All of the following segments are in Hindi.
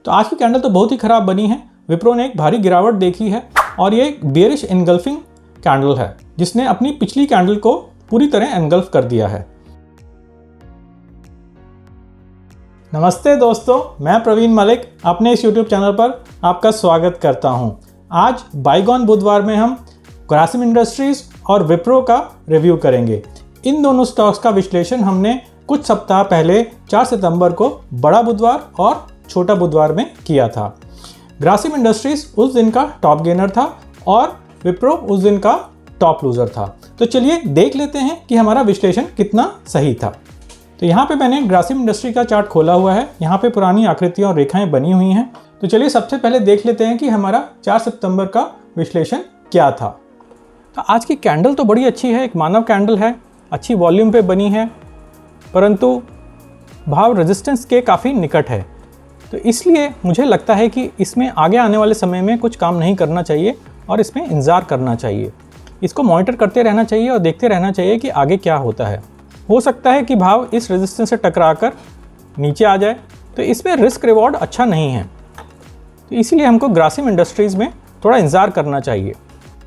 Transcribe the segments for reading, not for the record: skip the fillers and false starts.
तो आज की कैंडल तो बहुत ही खराब बनी है। विप्रो ने एक भारी गिरावट देखी है और ये एक बेयरिश एनगल्फिंग कैंडल है जिसने अपनी पिछली कैंडल को पूरी तरह एनगल्फ कर दिया है। नमस्ते दोस्तों, मैं प्रवीण मलिक अपने इस YouTube चैनल पर आपका स्वागत करता हूं। आज बाईगॉन बुधवार में हम ग्रासिम इंडस्ट्रीज और विप्रो का रिव्यू करेंगे। इन दोनों स्टॉक्स का विश्लेषण हमने कुछ सप्ताह पहले 4 सितंबर को बड़ा बुधवार और छोटा बुधवार में किया था। ग्रासिम इंडस्ट्रीज उस दिन का टॉप गेनर था और विप्रो उस दिन का टॉप लूजर था। तो चलिए देख लेते हैं कि हमारा विश्लेषण कितना सही था। तो यहाँ पे मैंने ग्रासिम इंडस्ट्री का चार्ट खोला हुआ है। यहाँ पे पुरानी आकृतियाँ और रेखाएं बनी हुई हैं। तो चलिए सबसे पहले देख लेते हैं कि हमारा 4 सितंबर का विश्लेषण क्या था। तो आज की कैंडल तो बड़ी अच्छी है, एक मानव कैंडल है, अच्छी वॉल्यूम पे बनी है, परंतु भाव रेजिस्टेंस के काफ़ी निकट है। तो इसलिए मुझे लगता है कि इसमें आगे आने वाले समय में कुछ काम नहीं करना चाहिए और इसमें इंतज़ार करना चाहिए। इसको मॉनिटर करते रहना चाहिए और देखते रहना चाहिए कि आगे क्या होता है। हो सकता है कि भाव इस रेजिस्टेंस से टकराकर नीचे आ जाए, तो इसमें रिस्क रिवॉर्ड अच्छा नहीं है। तो इसीलिए हमको ग्रासिम इंडस्ट्रीज़ में थोड़ा इंतज़ार करना चाहिए।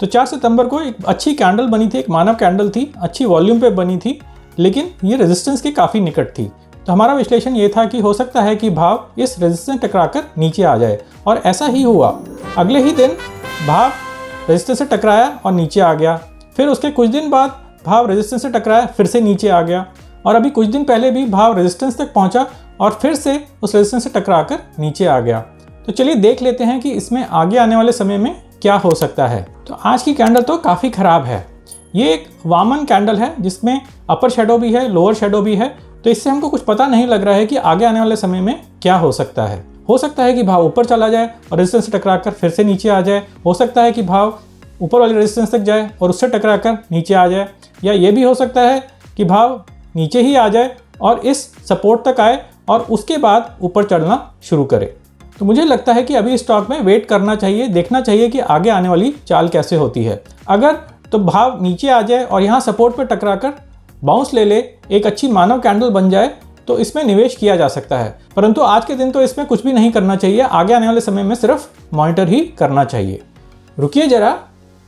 तो 4 सितंबर को एक अच्छी कैंडल बनी थी, एक मानव कैंडल थी, अच्छी वॉल्यूम पे बनी थी, लेकिन ये रेजिस्टेंस के काफ़ी निकट थी। तो हमारा विश्लेषण ये था कि हो सकता है कि भाव इस रेजिस्टेंस टकराकर नीचे आ जाए, और ऐसा ही हुआ। अगले ही दिन भाव रेजिस्टेंस से टकराया और नीचे आ गया। फिर उसके कुछ दिन बाद भाव रेजिस्टेंस से टकराया, फिर से नीचे आ गया, और अभी कुछ दिन पहले भी भाव रेजिस्टेंस तक पहुंचा और फिर से उस रेजिस्टेंस से टकराकर नीचे आ गया। तो चलिए देख लेते हैं कि इसमें आगे आने वाले समय में क्या हो सकता है। तो आज की कैंडल तो काफ़ी ख़राब है। ये एक वामन कैंडल है जिसमें अपर शेडो भी है, लोअर शेडो भी है। तो इससे हमको कुछ पता नहीं लग रहा है कि आगे आने वाले समय में क्या हो सकता है। हो सकता है कि भाव ऊपर चला जाए और रेजिस्टेंस से टकराकर फिर से नीचे आ जाए। हो सकता है कि भाव ऊपर वाले रेजिस्टेंस तक जाए और उससे टकराकर नीचे आ जाए, या ये भी हो सकता है कि भाव नीचे ही आ जाए और इस सपोर्ट तक आए और उसके बाद ऊपर चढ़ना शुरू करे। तो मुझे लगता है कि अभी स्टॉक में वेट करना चाहिए, देखना चाहिए कि आगे आने वाली चाल कैसे होती है। अगर तो भाव नीचे आ जाए और यहाँ सपोर्ट पर टकराकर बाउंस ले ले, एक अच्छी मानव कैंडल बन जाए, तो इसमें निवेश किया जा सकता है। परंतु आज के दिन तो इसमें कुछ भी नहीं करना चाहिए। आगे आने वाले समय में सिर्फ मॉनिटर ही करना चाहिए। रुकिए जरा,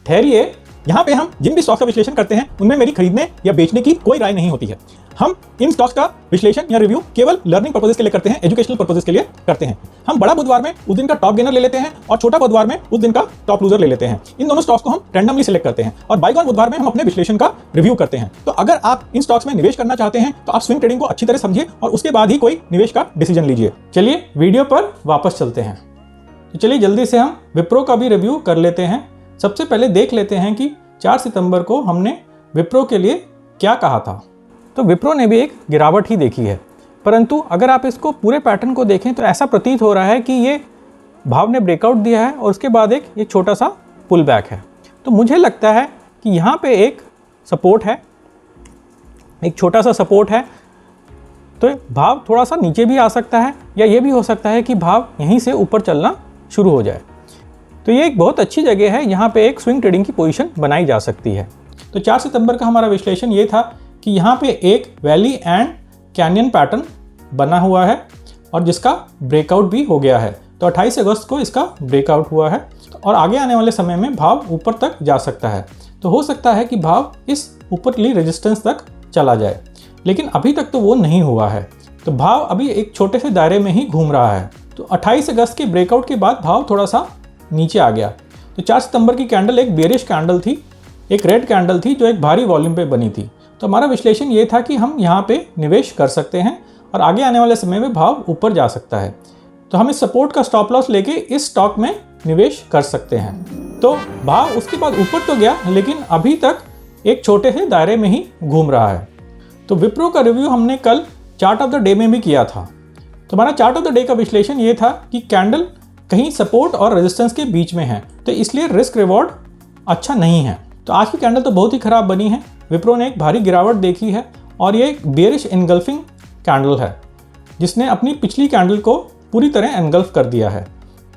ठहरिए। यहाँ पे हम जिन भी स्टॉक्स का विश्लेषण करते हैं उनमें मेरी खरीदने या बेचने की कोई राय नहीं होती है। हम इन स्टॉक्स का विश्लेषण या रिव्यू केवल लर्निंग पर्पसेस के लिए करते हैं, एजुकेशनल पर्पसेस के लिए करते हैं। हम बड़ा बुधवार में उस दिन का टॉप गेनर ले लेते हैं और छोटा बुधवार में उस दिन का टॉप लूजर ले लेते हैं। इन दोनों स्टॉक्स को हम रैंडमली सिलेक्ट करते हैं और बाईगॉन बुधवार में हम अपने विश्लेषण का रिव्यू करते हैं। तो अगर आप इन स्टॉक्स में निवेश करना चाहते हैं तो आप स्विंग ट्रेडिंग को अच्छी तरह समझिए और उसके बाद ही कोई निवेश का डिसीजन लीजिए। चलिए वीडियो पर वापस चलते हैं। तो चलिए जल्दी से हम विप्रो का भी रिव्यू कर लेते हैं। सबसे पहले देख लेते हैं कि 4 सितंबर को हमने विप्रो के लिए क्या कहा था। तो विप्रो ने भी एक गिरावट ही देखी है, परंतु अगर आप इसको पूरे पैटर्न को देखें तो ऐसा प्रतीत हो रहा है कि ये भाव ने ब्रेकआउट दिया है और उसके बाद एक छोटा सा पुल बैक है। तो मुझे लगता है कि यहाँ पे एक सपोर्ट है, एक छोटा सा सपोर्ट है। तो भाव थोड़ा सा नीचे भी आ सकता है, या ये भी हो सकता है कि भाव यहीं से ऊपर चलना शुरू हो जाए। तो ये एक बहुत अच्छी जगह है, यहाँ पे एक स्विंग ट्रेडिंग की पोजीशन बनाई जा सकती है। तो 4 सितंबर का हमारा विश्लेषण ये था कि यहाँ पे एक वैली एंड कैनियन पैटर्न बना हुआ है और जिसका ब्रेकआउट भी हो गया है। तो 28 अगस्त को इसका ब्रेकआउट हुआ है और आगे आने वाले समय में भाव ऊपर तक जा सकता है। तो हो सकता है कि भाव इस ऊपरली रेजिस्टेंस तक चला जाए, लेकिन अभी तक तो वो नहीं हुआ है। तो भाव अभी एक छोटे से दायरे में ही घूम रहा है। तो 28 अगस्त के ब्रेकआउट के बाद भाव थोड़ा सा नीचे आ गया। तो 4 सितंबर की कैंडल एक बेयरिश कैंडल थी, एक रेड कैंडल थी जो एक भारी वॉल्यूम पे बनी थी। तो हमारा विश्लेषण ये था कि हम यहाँ पे निवेश कर सकते हैं और आगे आने वाले समय में भाव ऊपर जा सकता है। तो हम इस सपोर्ट का स्टॉप लॉस लेके इस स्टॉक में निवेश कर सकते हैं। तो भाव उसके बाद ऊपर तो गया, लेकिन अभी तक एक छोटे से दायरे में ही घूम रहा है। तो विप्रो का रिव्यू हमने कल चार्ट ऑफ द डे में भी किया था। तो हमारा चार्ट ऑफ द डे का विश्लेषण ये था कि कैंडल कहीं सपोर्ट और रेजिस्टेंस के बीच में है, तो इसलिए रिस्क रिवॉर्ड अच्छा नहीं है। तो आज की कैंडल तो बहुत ही खराब बनी है। विप्रो ने एक भारी गिरावट देखी है और ये एक बेयरिश एनगल्फिंग कैंडल है जिसने अपनी पिछली कैंडल को पूरी तरह एनगल्फ कर दिया है।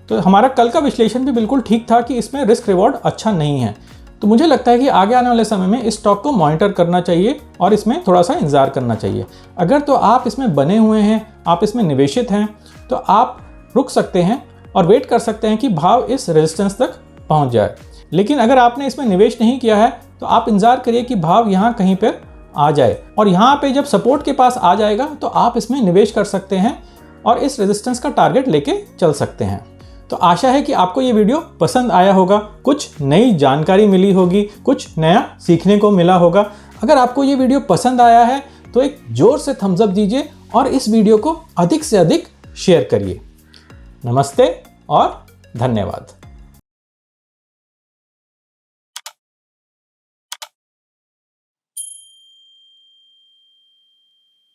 तो हमारा कल का विश्लेषण भी बिल्कुल ठीक था कि इसमें रिस्क रिवॉर्ड अच्छा नहीं है। तो मुझे लगता है कि आगे आने वाले समय में इस स्टॉक को मॉनिटर करना चाहिए और इसमें थोड़ा सा इंतजार करना चाहिए। अगर तो आप इसमें बने हुए हैं, आप इसमें निवेशित हैं, तो आप रुक सकते हैं और वेट कर सकते हैं कि भाव इस रेजिस्टेंस तक पहुंच जाए। लेकिन अगर आपने इसमें निवेश नहीं किया है तो आप इंतजार करिए कि भाव यहाँ कहीं पर आ जाए, और यहाँ पे जब सपोर्ट के पास आ जाएगा तो आप इसमें निवेश कर सकते हैं और इस रेजिस्टेंस का टारगेट लेके चल सकते हैं। तो आशा है कि आपको ये वीडियो पसंद आया होगा, कुछ नई जानकारी मिली होगी, कुछ नया सीखने को मिला होगा। अगर आपको ये वीडियो पसंद आया है तो एक जोर से थम्स अप दीजिए और इस वीडियो को अधिक से अधिक शेयर करिए। नमस्ते और धन्यवाद।